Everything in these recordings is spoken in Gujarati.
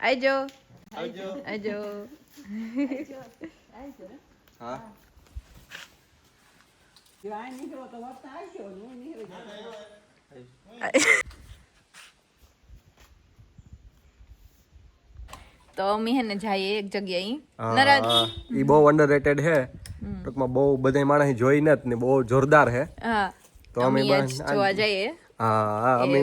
આવજો આવજો આવજો હા તો અમે હે ને જઈએ એક જગ્યાએ નરાજ ઈ બહુ અંડરરેટેડ હે ટૂંકમાં બહુ બધા માણસ જોઈ ને બહુ જોરદાર હે હા તો અમે આજ જોવા જઈએ હા અમે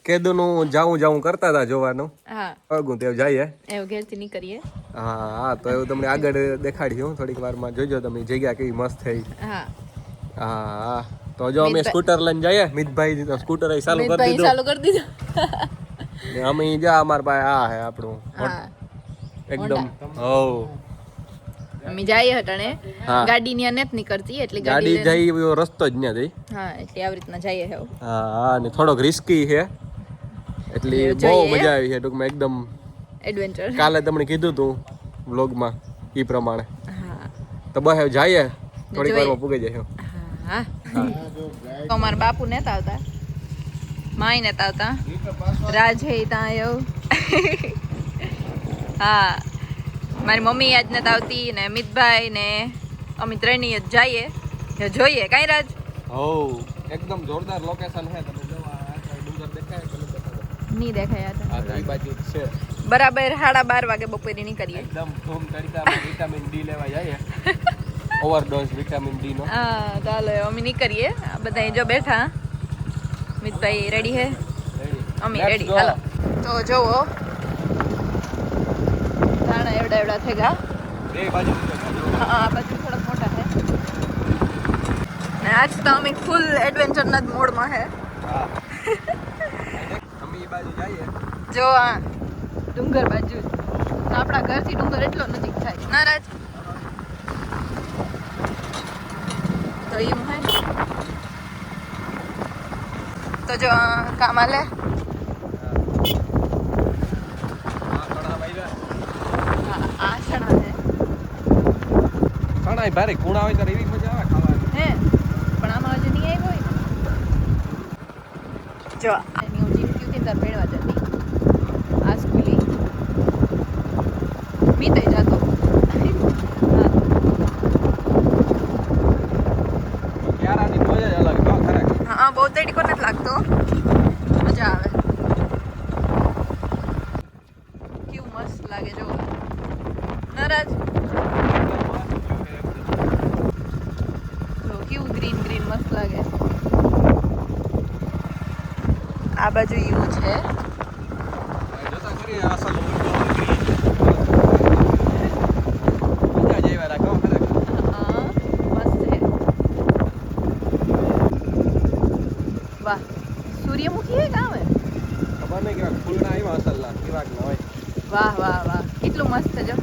કેદુનું જાવું કરતા હતા જોવાનું હા અગું તે જઈએ એવું ઘેરથી નીકળીએ હા તો એવું તમને આગળ દેખાડ્યું થોડીક વારમાં જોજો તમે જગ્યા કેવી મસ્ત થઈ હા હા તો જો અમે સ્કૂટર લઈને જઈએ મિતભાઈ તો સ્કૂટર ચાલુ કરી દીધું ચાલુ કરી દીધું ને અમે જા અમાર પાસે આ હે આપણું હા એકદમ હો અમે જઈએ હટાણે હા. ગાડી ની નથી નીકળતી એટલે ગાડી ગાડી જઈ એવો રસ્તો જ નથી હા એટલે આવી રીતના જઈએ હવે હા ને થોડોક રિસ્કી છે એટલે બહુ મજા આવી છે ટૂંકમાં એકદમ એડવેન્ચર કાલે તમને કીધું તું વ્લોગમાં ઈ પ્રમાણે હા તો બસ હવે જઈએ થોડીક વારમાં પૂગી જશે હા તો અમારા બાપુ નતા આવતા માય નતા આવતા રાજ હે ત્યાં આવ્યો હા મારી મમ્મી આજ નતા આવતી ને અમિતભાઈ ને અમે ત્રણેય જ જઈએ જોઈએ કાંઈ રાજ હો એકદમ જોરદાર લોકેશન છે તમે જો આ ડુંગર દેખાય કે નથી દેખાતો નહીં દેખાયા આ તો ઈ બાજુ જ છે બરાબર 12:30 વાગે બપોરે નીકળીએ એકદમ ધૂમ તડકામાં વિટામિન ડી લેવા જઈએ ઓવરડોઝ વિટામિન ડી નો હા ચાલો અમે નીકળીએ બધા જો બેઠા મિતભાઈ રેડી હે અમે રેડી હાલો તો જોવો ધાણા એવડા થઈ ગયા બે બાજુ હા આ બાજુ થોડા મોટા છે ને આજ તો અમે ફૂલ એડવેન્ચરના મોડમાં હે હા અમે ઈ બાજુ જઈએ જો આ ડુંગર બાજુ આપણા ઘરથી ડુંગર એટલો નજીક થાય ના રાજ તો એમ હે તો જો કામ આલે આ ચણા હે ઘણા ભારે કુણા હોય તો એવી મજા આવે ખાવાની હે પણ આમાં હજી નહીં આવ્યો હોય જો એની હું જીવતી હતી તાર ભેળવા જતી આ સ્કૂલી મીતે જતો ક્યારાની મજા જ અલગ હો ખરેખર હા બહુ તડકો નથી લાગતો મજા આવે કેવું મસ્ત લાગે જો નરાજ જો કેવું ગ્રીન ગ્રીન મસ્ત લાગે આ બાજુ એવું છે જોતા કરીએ અસલ મજા જ આવ્યા રાખો ખરેખર હા મસ્ત છે વાહ સૂર્યમુખી હે કાં હે ખબર નહીં કેવા ફૂલના આવ્યા અસલના કેવાક ના હોય વાહ વાહ વાહ કેટલું મસ્ત છે જો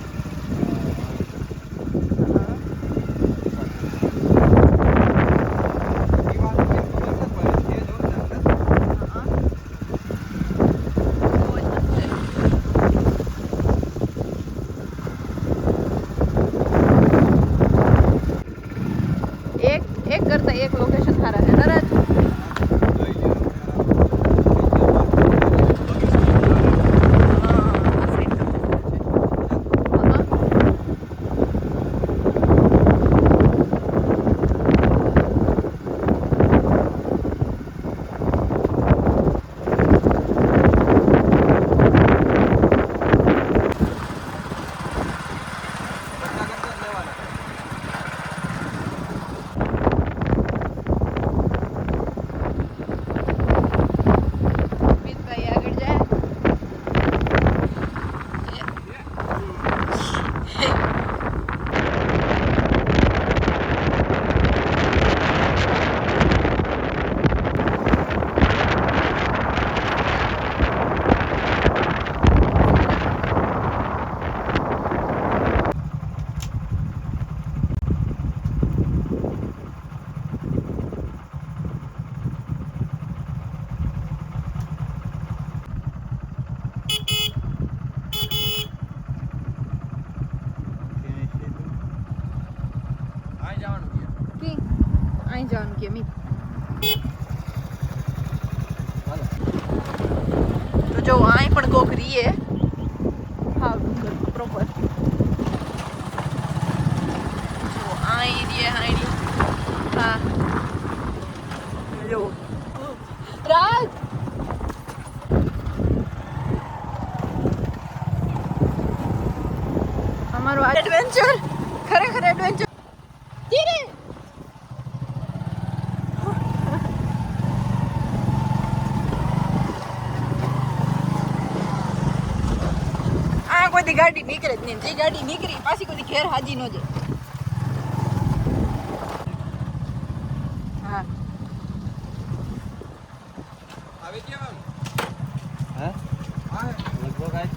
એક કરતા એક લોકેશન સારા છે નરાજ અહીં જવાનું કે મિત તો જો અહીં પણ કોક રીએ અમારું આ એડવેન્ચર ખરેખર એડવેન્ચર ધીરે આ કોઈ ગાડી નીકળે જ નહીં જે ગાડી નીકળી પાછી કોઈ ઘેર હાજી ન જાય હા આવી ગયા હે લગભગ આજ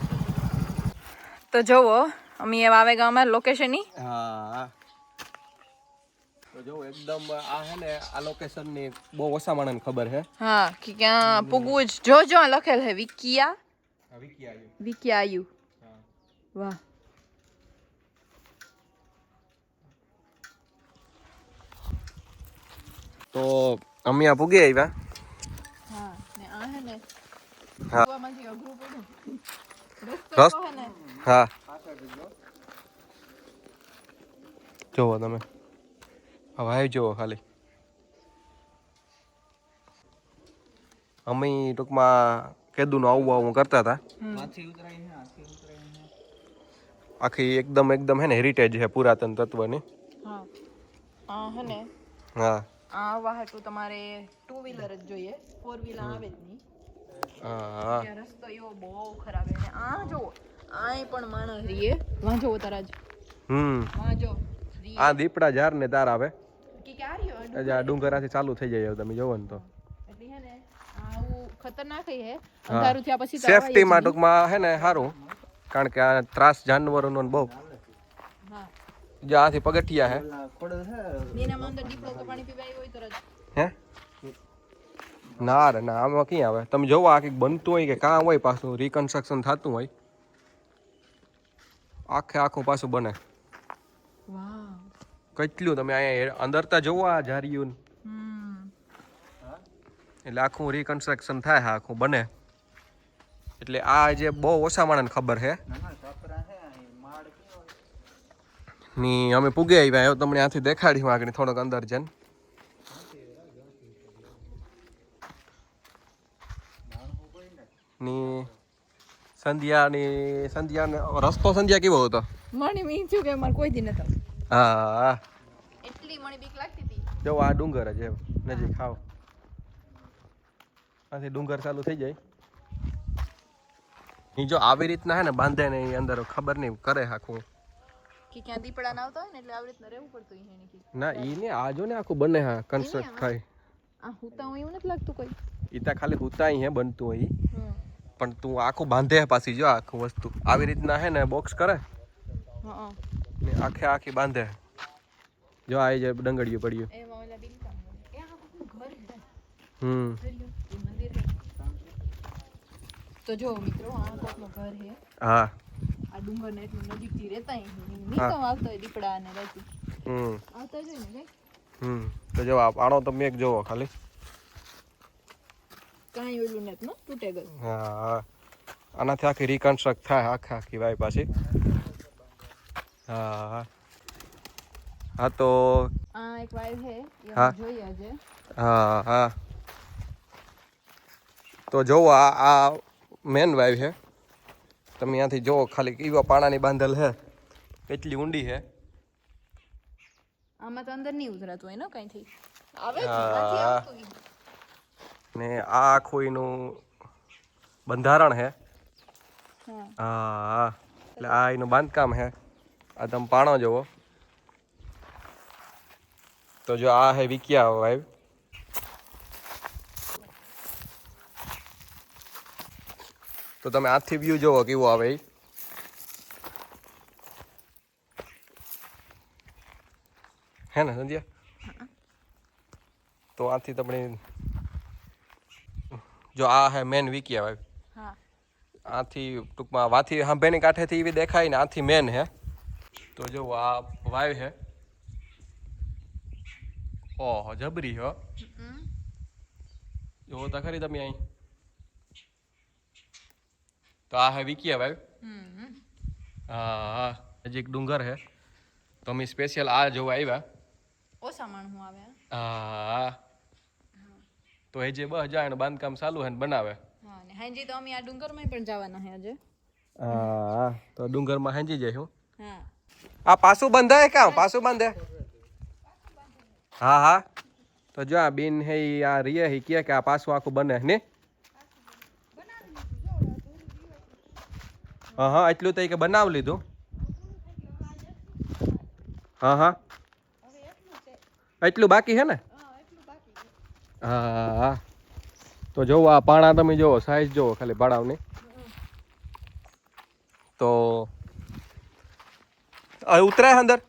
તો જોવો અમે એ આવે ગયા અમારા લોકેશનની હા તો જો એકદમ આ હે ને આ લોકેશન ની બહુ ઓછા માણસને ખબર હે હા કે ક્યાં પૂગવું જ જો લખેલ હે વિકિયા વિકી આવ્યું વિકિયા આયુ હા વાહ તો અમે આ પૂગી આવ્યા હા ને આ હે ને હા. ગોવામાંથી અઘરું પડ્યું રસ્તો રસ- તો હે ને હા જોવો તમે હવે આવી જોવો ખાલી અમે ટૂંકમાં કેદુનું આવું કરતા હતા આખી એકદમ હે ને હેરિટેજ છે પુરાતન તત્વની હા આ હે ને હા આ વાહટું તમારે 2 વ્હીલર જ જોઈએ 4 વ્હીલર આવે જ નહીં હા ત્યાં રસ્તો એવો બહુ ખરાબ છે અને આ જો આય પણ માણસ રીએ વાં જો તરજ વાં જો રીએ આ દીપડા ઝાર ને તાર આવે કે ક્યાં રહ્યો આ ડુંગરાથી ચાલુ થઈ જાય તમે જોવો ને તો એટલે હે ને આવું ખતરનાક હે અંધારું થયા પછી તો સેફટી માં ટૂંકમાં હે ને સારું કારણ કે આ ત્રાસ જાનવરોનો બહુ હા જે આથી પગથિયા હે નીનામાં અંદર દીપડો તો પાણી પીવા આવ્યો હોય તરજ હે ના રે ના આમાં ક્યાં આવે તમે જોવો આ કંઈક બનતું હોય કે કામ હોય પાછું રિકન્સ્ટ્રક્શન થતું હોય આખું પાછું બને વાહ કેટલું તમે અહીંયા અંદર તા જોવો આ જારિયું એટલે આખું રિકન્સ્ટ્રક્શન થાય આખું બને એટલે આ જે બહુ ઓછા માણસને ખબર છે ની અમે પૂગે આવ્યા તમને આથી દેખાડ્યું આગળ થોડોક અંદર જઈને ની સંધ્યાને રસ્તો સંધ્યા કેવો હતો મને મી થયું કે મારે કોઈ દી નતો હા એટલી મને બીક લાગતી હતી જો આ ડુંગર જ એમ નજીક ખાવ આથી ડુંગર ચાલુ થઈ જાય એ જો આવી રીતના હે ને બાંધે ને એ અંદર ખબર નહીં કરે આખું કે ક્યાં દીપડા ના આવતા હોય ને એટલે આવી રીતના રહેવું પડતું હોય એને કે ના ઈ ને આ જો ને આખું બને હા કન્સ્ટ્રક્ટ થાય આ હુતા હોય એવું નથી લાગતું કોઈ ઈ તા ખાલી હુતાઈ હે બનતું હોય ઈ. પણ તું આખું બાંધે પાછી જો આખું વસ્તુ આવી રીતના હે ને બોક્સ કરે હા ને આખી બાંધે જો આ જે ડંગળિયું પડ્યું એમાં ઓલા બિલકા એ આ કોકનું ઘર છે હમ એ મંદિર છે તો જો મિત્રો આ કોકનું ઘર છે હા આ ડુંગર ને એટલું નજીકથી રહેતા નીકળ આવતો હોય દીપડા અને રાતી આવતા જ હોય ને તો જો આણો તમે એક જોવો ખાલી કાંઈ ઓલું નથી ને તૂટે ગયું હા આનાથી આખી રિકન્સ્ટ્રક્ટ થાય આખી વાય પાછી હા હા તો આ એક વાયુ છે એ હા. અમે જોઈએ આજે હા તો જોવો આ મેન વાયુ છે તમે ત્યાંથી જોવો ખાલી કેવા પાણાની બાંધેલ છે કેટલી ઊંડી છે આમાં તો અંદર નહીં ઉતરાતું હોય ને કઈથી આવે જ નહીં, નથી આવતું ઈ. ને આ આખું એનું બંધારણ છે હા હા એટલે આ એનું બાંધકામ છે આ તમે પાણો જોવો તો જો આ હે વિકિયા વાયુ તો તમે આથી વ્યૂ જોવો કેવો આવે ઈ હે ને સંધ્યા તો આથી તમને જો આ હે મેન વિકિયા વાયુ હા આથી ટૂંકમાં વાથી હાંભેની કાંઠેથી એવી દેખાય ને આથી મેન હે તો જો આ વાયુ હે ઓહો જબરી હો જો તો ખરી તમે અહીં તો આ હે વિકિયા વાયુ હા નજીક ડુંગર હે તો અમે સ્પેશિયલ આ જોવા આવ્યા ઓછા માણસ આવે હા તો એ જે બસ જાય બાંધકામ ચાલુ હે ને બનાવે હા ને હાંજી તો અમે આ ડુંગરમાં પણ જવાના છે આજે હા તો ડુંગરમાં હાંજી જાય હું હા આ પાછું બંધાય કામ પાછું બાંધે હા હા તો જો આ બેન હે ઈ આ રીએ હી કે આ પાછું આખું બને ને હા હા એટલું તો કે બનાવી લીધું હા હા એટલું બાકી છે ને હા હા તો જોવો આ પાણા તમે જોવો સાઈઝ જોવો ખાલી ભાડાવની તો ઉતરાય અંદર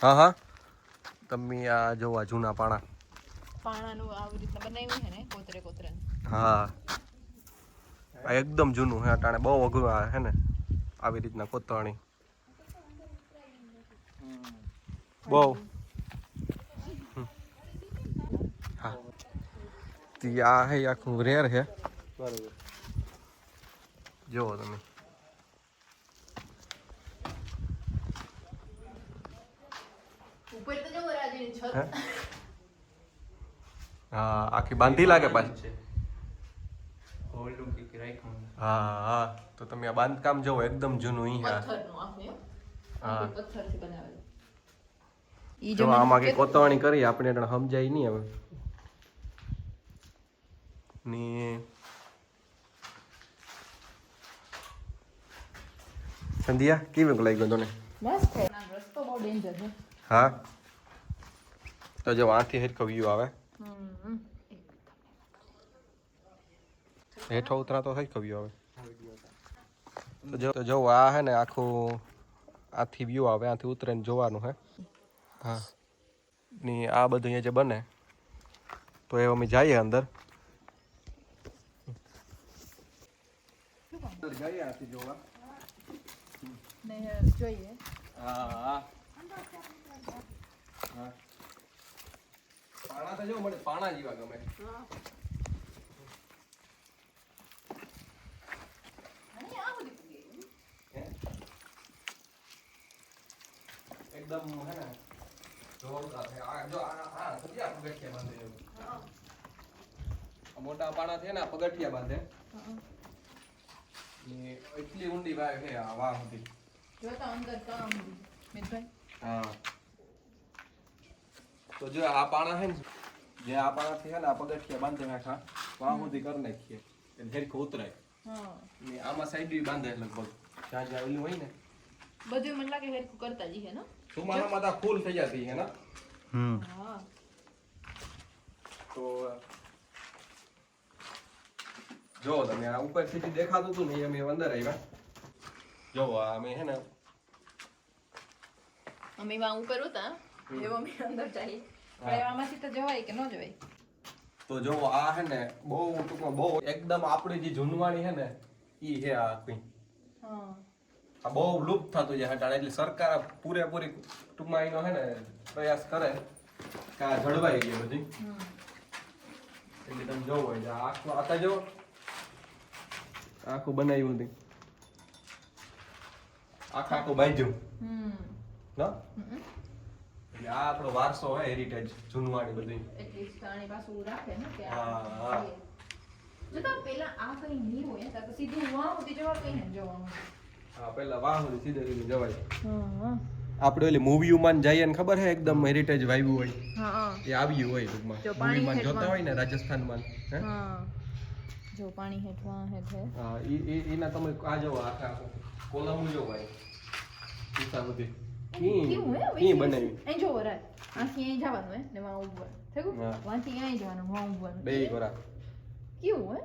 હા હા તમે આ જોવા જૂના પાણા પાણાનું આવી રીતના બનાવ્યું છે ને કોતરે કોતરે હા આ એકદમ જૂનું હે અટાણે બહુ અઘરું આ હે ને આવી રીતના કોતરણી બહુ હા તી આ હે આખું રેર હે બરોબર જોવો તમે ઉપર તો જવો રાજની છત હા આખી બાંધી લાગે પાછી હા હા તો તમે આ બાંધકામ જોવો એકદમ જૂનું ઈ હા પથ્થરનું આખું હા પથ્થરથી બનાવેલું જો આમાં કઈ કોતરણી કરી આપણે એટલે સમજાય નહીં હવે ની સંધ્યા કેવું લાગ્યું તને મસ્ત છે રસ્તો બહુ ડેન્જર છે હા તો જો આથી હેઠ વ્યૂ આવે હેઠો ઉતરા તો હેઠ વ્યૂ આવે તો જો આ હે ને આખું આથી વ્યૂ આવે આથી ઉતરે ને જોવાનું હે હા ની આ બધું અહીંયા જે બને તો એ અમે જઈએ અંદર જઈએ આથી જોવા ને જોઈએ હા હા પાણા તો જો મને પાણા જેવા ગમે એકદમ હે ને જોરદાર છે આ જો આ સત્યા પગથિયા બાંધે મોટા પાણા છે ને પગથિયા બાંધે ને એટલી ઊંડી વાય છે આ વાહ હતી જો તો અંદર કામ મિતભાઈ હા તો જો આ પાણા છે ને જે આ પાણાથી છે ને આ પગથિયા બાંધે નાખા વાહ સુધી કરી નાખીએ એટલે હેરખું ઉતરાય હા ને આમાં સાઈડ બી બાંધે લગભગ જ્યાં જ્યાં ઓલું હોય ને બધું મને લાગે હેરકું કરતા જ હે ને સુમાનામાં તો ફૂલ થઈ જતી હે ને હા તો જો તમે આ ઉપર થી દેખાતું હતું ને અમે અંદર આવ્યા જો આ અમે હે ને અમે વાં ઉપર હતા એવો અમે અંદર જઈએ પણ આમાંથી તો જવાય કે ન જવાય તો જો આ હે ને બહુ ટૂંકમાં બહુ એકદમ આપણી જે જૂનવાણી હે ને ઈ હે આ આખી હા આ બહુ લુપ્ત થતું જાય હટાણે એટલે સરકાર પૂરેપૂરી ટૂંકમાં એનો હે ને પ્રયાસ કરે કે આ જળવાઈ ગઈ બધી એટલે તમે જોવો એટલે આખું આખા જો આખું બનાવ્યું હતી આખું બાંધ્યું ના એટલે આ આપણો વારસો હે હેરિટેજ જૂનવાણી બધી એટલી સ્થાણી પાછું રાખે ને કે હા જો તો પેલા આ કઈ નહીં હોય તો સીધું વાં સુધી જવા કઈ ને જોવાનું હા પેલા વાહ સુધી સીધે સીધે જવાય હા આપણે ઓલી મૂવીમાં જઈએ ને ખબર હે એકદમ હેરિટેજ વાવ્યું હોય હા એ આવ્યું હોય ટૂંકમાં જો પાણી મૂવીમાં જોતા હેઠમાં. હોય ને રાજસ્થાનમાં હે હા જો પાણી હેઠવા હેઠે હા એના તમે આ જો આખા કોલમ જો ભાઈ ઈસા બધી કેવું હે કી બનાવી અહીં જો રાત આથી અહીં જવાનું હે ને વાં ઉભવાનું થયું હા. વાંથી અહીં જવાનું વાં ઉભવાનું બે કોરા કેવું હે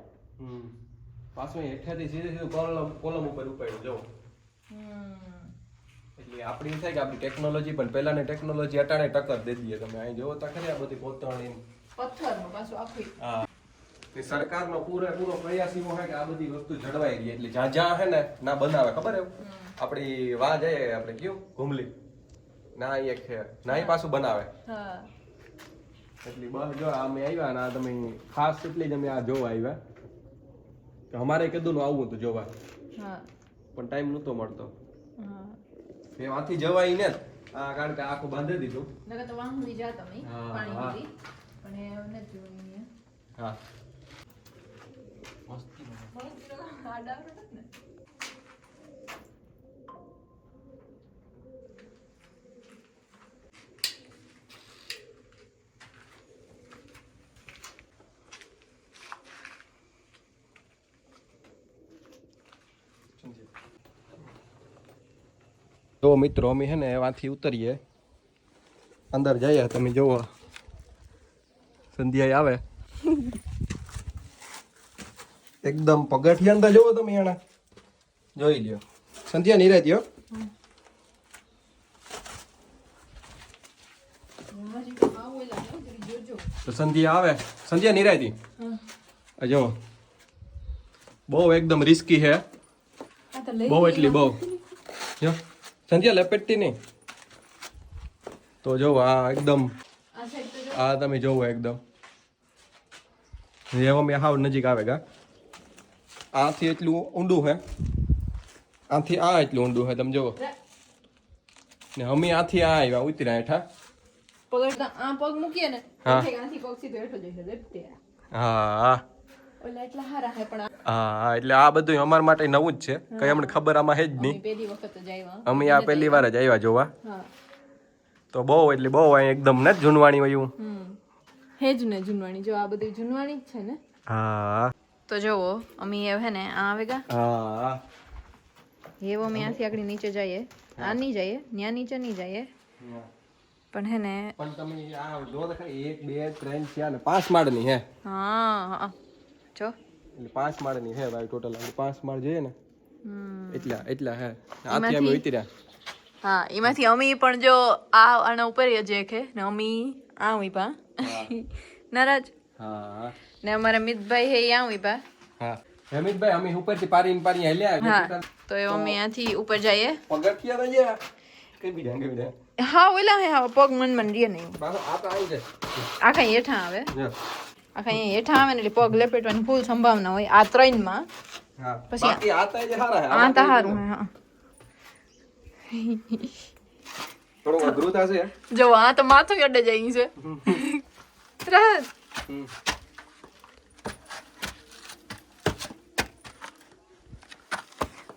પાછું હેઠેથી સીધે સીધું કોલમ ઉપર ઉપાડ્યું જો એટલે આપણી થાય કે આપણી ટેકનોલોજી પણ પહેલાની ટેકનોલોજી અટાણે ટક્કર દે દઈએ તમે અહીં જોવો તો ખરી આ બધી કોતરણી પથ્થરનું પાછું આખું હા તે સરકારનો પૂરેપૂરો પ્રયાસ એવો છે કે આ બધી વસ્તુ જળવાઈ રહી એટલે જ્યાં જ્યાં હે ને ના બનાવે ખબર એવું આપણી વાં જાય આપણે કયું ઘુમલી ના એક છે ના એ પાછું બનાવે હા એટલે બસ જો અમે આવ્યા ને આ તમે ખાસ એટલે જ અમે આ જોવા આવ્યા કે અમારે કીધું ને આવવું હતું જોવા હા પણ ટાઈમ નહોતો મળતો હા એ વાંથી જવાય ને આ કારણ કે આખું બાંધી દીધું નકર તો વાં સુધી જા તમે હા, પાણી હા. સુધી પણ એ નથી જોયું અહીંયા. હા આડા આવડે ને તો મિત્રો અમે હે ને એવાથી ઉતરીએ અંદર જઈએ તમે જોવો સંધ્યા આવે એકદમ પગથિયા અંદર જોવો તમે એના જોઈ લ્યો સંધ્યા નહીં રહેતી હો તો સંધ્યા આવે સંધ્યા નહીં રહેતી જો બહુ એકદમ રિસ્કી છે બહુ એટલી બહુ જો સંધ્યા લપેટતી નહીં તો જો આ એકદમ આ તમે જોવો એકદમ એવો મેં હાવ નજીક આવે ગા આથી એટલું ઊંડું હે આથી આ એટલું ઊંડું હે તમે જોવો ને અમે આથી આ આવ્યા ઉતર્યા હેઠા પગડતા આ પગ મૂકીએ ને આથી પગ સીધો હેઠો જઈ જશે હા ઓલા એટલા હારા હે પણ હા એટલે આ બધું અમારા માટે નવું જ છે કઈ અમને ખબર આમાં હે જ નહીં પહેલી વખત જ આવ્યા અમે આ પહેલી વાર જ આવ્યા જોવા તો બહુ એટલે બહુ અહીં એકદમ ને જૂનવાણી વયું હે જ ને જૂનવાણી જો આ બધી જૂનવાણી જ છે ને હા તો જોવો અમે હે ને આ આવેગા હા એવો અમે આથી આગળ નીચે જઈએ આ નહીં જઈએ ન્યા નીચે નહીં જઈએ પણ હે ને પણ તમે આ જો તો ખરી 1 2 3 4 ને 5 માળની હે હા જો એટલે 5 માળની હે ભાઈ ટોટલ 5 માળ જોઈએ ને એટલા હે આથી અમે ઉતર્યા હા એમાંથી અમી પણ જો આ આના ઉપર જ એક હે ને અમી આ ઉભા નારાજ હા ને અમારા મિતભાઈ હે આ ઉભા હા હેમિતભાઈ અમે ઉપરથી પારી હેલ્યા હા તો એ અમે અહીંથી ઉપર જઈએ પગથિયા તો ગયા કઈ બીજા હા ઓલા હે હા પગ મન રીએ નહીં બાબા આ તો આવી જાય આખા હેઠા આવે આખા અહીંયા હેઠા આવે ને એટલે પગ લપેટવાની ફૂલ સંભાવના હોય આ 3 માં હા પછી બાકી આતા જે હારા હે આ તો હારું હે હા થોડું અઘરું થશે જો આ તો માથું અડે જાય છે રાત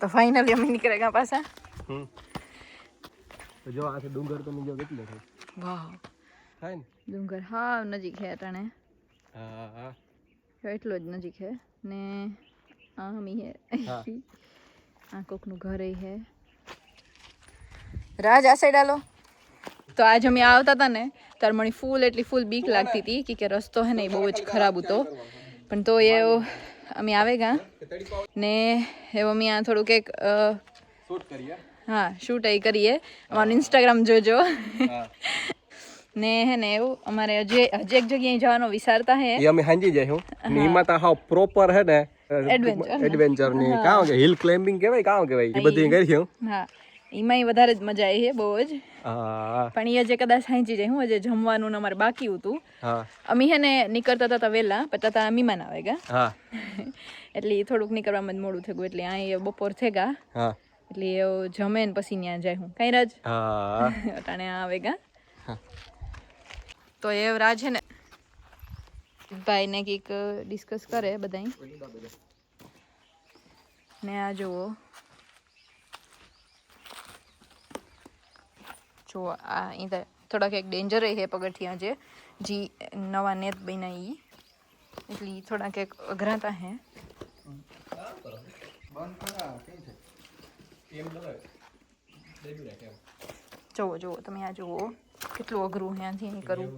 તો ફાઇનલી અમે નીકળેગા પાછા તો જો આ ડુંગર તો જો કેટલો છે વાહ થાય ને ડુંગર હા નજીક છે અટાણે હા હા એટલો જ નજીક છે ને આ અમી હે આ કોકનું ઘર હે રાજ આ સાઈડ આલો તો આજ અમે આવતા હતા ને ત્યારે મને એટલી ફૂલ બીક લાગતી હતી કે રસ્તો હે ને એ બહુ જ ખરાબ હતો પણ તો એ અમે આવેગા ને એવો અમે આ થોડુંક એક શૂટ કરીએ હા શૂટ એ કરીએ અમારું ઇન્સ્ટાગ્રામ જોજો ને હે ને એવું અમારે હજી એક જગ્યાએ જવાનો વિચારતા હે એ અમે હાંજી જાય હું ને એમાં તો હાવ પ્રોપર હે ને એડવેન્ચર ની કામ કે હિલ ક્લાઇમ્બિંગ કહેવાય એ બધી કરી હું હા એમાં વધારે જ મજા આવી છે બહુ જ હા પણ એ જે કદાચ હાંચી જાય હું હજી જમવાનું ને અમારે બાકી હતું અમે હે ને નીકળતા હતા વહેલા પછી તા મીમાન આવે ગયા હા એટલે થોડુંક નીકળવામાં જ મોડું થઈ ગયું એટલે અહીં બપોર થઈ ગયા હા એટલે જમે ને પછી ત્યાં જાય હું કઈ રાજ હા અટાણે આવે ગયા તો એ રાજ છે ને ભાઈ ને કંઈક ડિસ્કસ કરે બધા ને આ જુઓ જો આ અહીં થોડાક એક ડેન્જર છે પગથિયા છે જી નવા નેત બન્યા ઈ એટલે થોડાક એક અઘરાતા હે જુઓ તમે આ જુઓ કેટલું અઘરું ત્યાંથી અહીં કરવું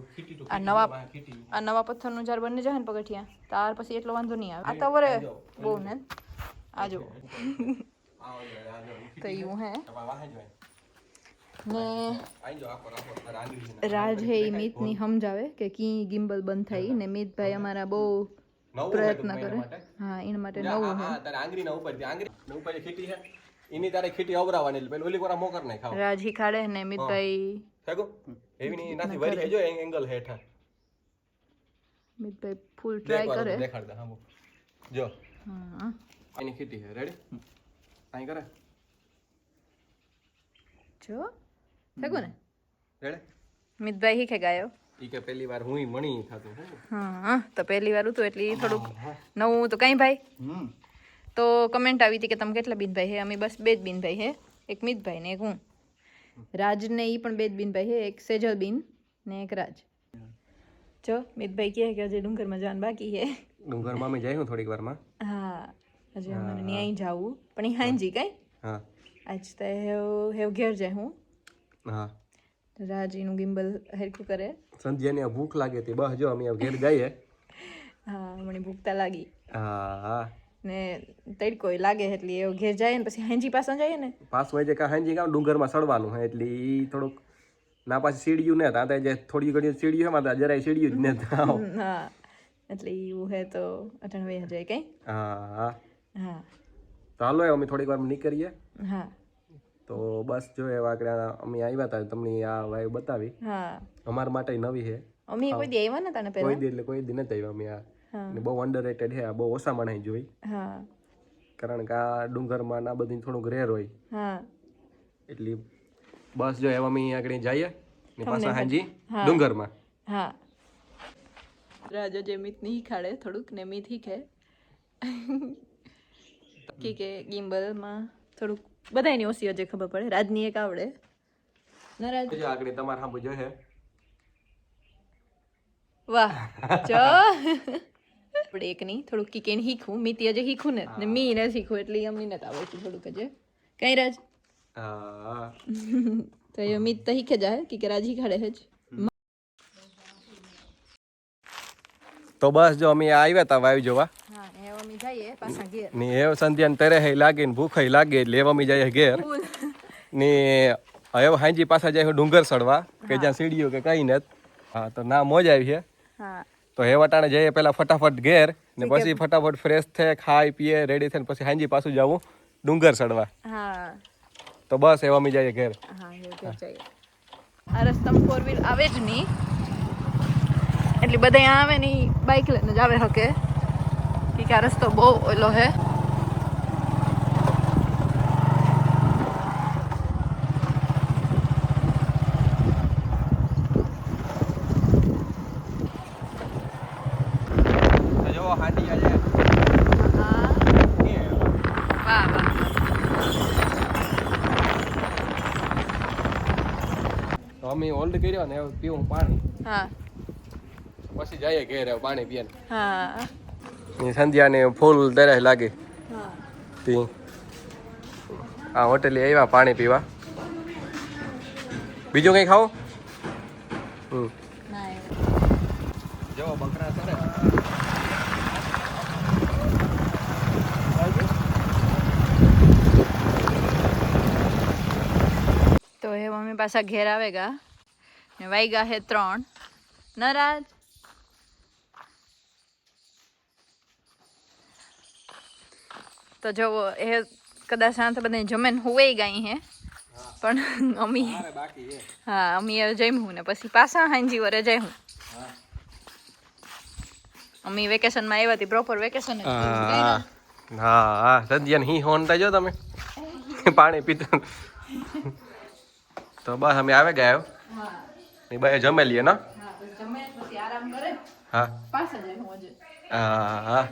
આ નવા પથ્થરનું જ્યારે બની જાય ને પગથિયા ત્યાર પછી એટલો વાંધો નહીં આવે આ તો વરે બહુ ને આ જુઓ તો એવું હે ને રાજ હે એ મીતની સમજાવે કે કી ગિમ્બલ બંધ થાય ને મીતભાઈ અમારા બહુ પ્રયત્ન કરે હા એના માટે નવું હે તારે આંગળીના ઉપર ખીટી હે એની તારે ખીટી અવરાવાની એટલે પેલી ઓલી કોરા મોકર નહીં ખાવ રાજ હી ખાડે ને મીતભાઈ થેગો એવી ની નાથી વરી જો એંગલ હેઠા મીતભાઈ ફૂલ ટ્રાય કરે દેખાડતા હા જો હા એની ખીટી હે રેડી આઈ કરે જો થેગો ને રેડી મિતભાઈ હીખે ગાયો ઈ કે પહેલી વાર હુંય મણી થાતું હા તો પહેલી વાર હતું એટલે થોડુંક નવું તો કઈ ભાઈ તો કમેન્ટ આવી હતી કે તમે કેટલા બિનભાઈ હે અમે બસ 2 જ બિનભાઈ હે એક મિતભાઈ ને એક હું રાજ ને ઈ પણ 2 જ બિનભાઈ હે એક સેજલ બિન ને એક રાજ જો મિતભાઈ કહે કે હજી ડુંગરમાં જવાનું બાકી હે ડુંગરમાં અમે જઈશું થોડીક વારમાં હા હજી અમારે ન્યાય જાવું પણ એ હાંજી કઈ હા આજ તો હેવ ઘેર જાય હું હા રાજીનું ગિમ્બલ હરખું કરે સંધ્યાને ભૂખ લાગે તે બસ જો અમે ઘેર જઈએ હા મને ભૂખતા લાગી હા હા ને તડકો લાગે એટલે એ ઘેર જાય ને પછી હાંજી પાછા જઈએ ને પાછું જે કાં હાંજી કામ ડુંગરમાં સડવાનું હે એટલે ઈ થોડુંક ના પાછી સીડીયું ને ત્યાં જે થોડી ઘડી સીડીયું હે માં જરાય સીડીયું જ ને હા એટલે એવું હે તો અટણ વહી જાય કઈ હા હા હા તો હાલો અમે થોડીક વાર નીકળીએ હા તો બસ જો એવા આગળ અમે આવ્યા હતા તમને આ વાઈવ બતાવી હા અમારા માટે નવી છે અમે કોઈ દી આવ્યા નતા ને કોઈ પહેલા દી એટલે કોઈ દી નથી આવ્યા અમે આ હા ને બહુ અંડરરેટેડ છે આ બહુ ઓછા માણસ જોઈ હા કારણ કે આ ડુંગરમાં ના બધી થોડુંક રેર હોય હા એટલે બસ જો એવા અમે આગળ જઈએ ને પાછા હાંજી હા. ડુંગરમાં હા રાજા જે મીત નહીં ખાડે થોડુંક ને મીત હીખે કે ગિમ્બલમાં થોડુંક બધાની ઓછી હજે ખબર પડે રાજની એક આવડે ના રાજ જો આગળ તમારે સાંભળ્યું જોઈએ વાહ જો આપણે એક નહીં થોડુંક કીકેન શીખવું મીતી હજે શીખું ને મી ને શીખવું એટલે અમને નથી આવડતું થોડુંક હજે કઈ રાજ હા તો એ મીત તો શીખે જાય કે રાજ શીખાડે જ તો બસ જો અમે આવ્યા હતા વાયુ જોવા હા એ અમે જઈએ પાછા ઘેર ને એ સંધ્યાને તરે લાગે ને ભૂખ લાગે એટલે એવા અમે જઈએ ઘેર ને હવે હાંજી પાછા જાય ડુંગર સડવા કે જ્યાં સીડીઓ કે કઈ નથી હા તો ના મોજ આવી છે હા તો હે વટાણે જઈએ પેલા ફટાફટ ઘેર ને પછી ફટાફટ ફ્રેશ થાય ખાઈ પીએ રેડી થઈને પછી હાંજી પાછું જવું ડુંગર ચડવા હા તો બસ એવા અમે જઈએ ઘેર હા એ ઘેર જઈએ આ રસ્તામાં 4 વ્હીલ આવે જ નહીં એટલે બધા અહીંયા આવે ને બાઇક લઈને જ આવે હકે કે આ રસ્તો બહુ ઓલો હે જો હાંડી આજે હા વાહ વાહ તો અમે હોલ્ડ કર્યો ને હવે પીવું પાણી હા પછી જઈએ ઘેર હવે પાણી પીએ હા ને સંધ્યાને ફૂલ દરે લાગે હા તી આ હોટેલે આવ્યા પાણી પીવા બીજું કંઈ ખાવું ના જો બકરા ચડે તો એ મમ્મી પાછા ઘેર આવેગા ને વાઈગા હે 3 નરાજ તો જો એ કદાચ શાંત બધા જમેન હુવે ગઈ હે પણ અમી હા અમી જઈમું ને પછી પાછા હાંજી વરે જઈમું અમી વેકેશનમાં આવ્યા હતી પ્રોપર વેકેશન જ હા હા સંધ્યાને હી હોનતા જો તમે પાણી પીતા તો બસ અમે આવે ગયા હા ને બે જમે લઈએ ને હા પછી જમે પછી આરામ કરે હા પાછા જઈમું હજુ હા હા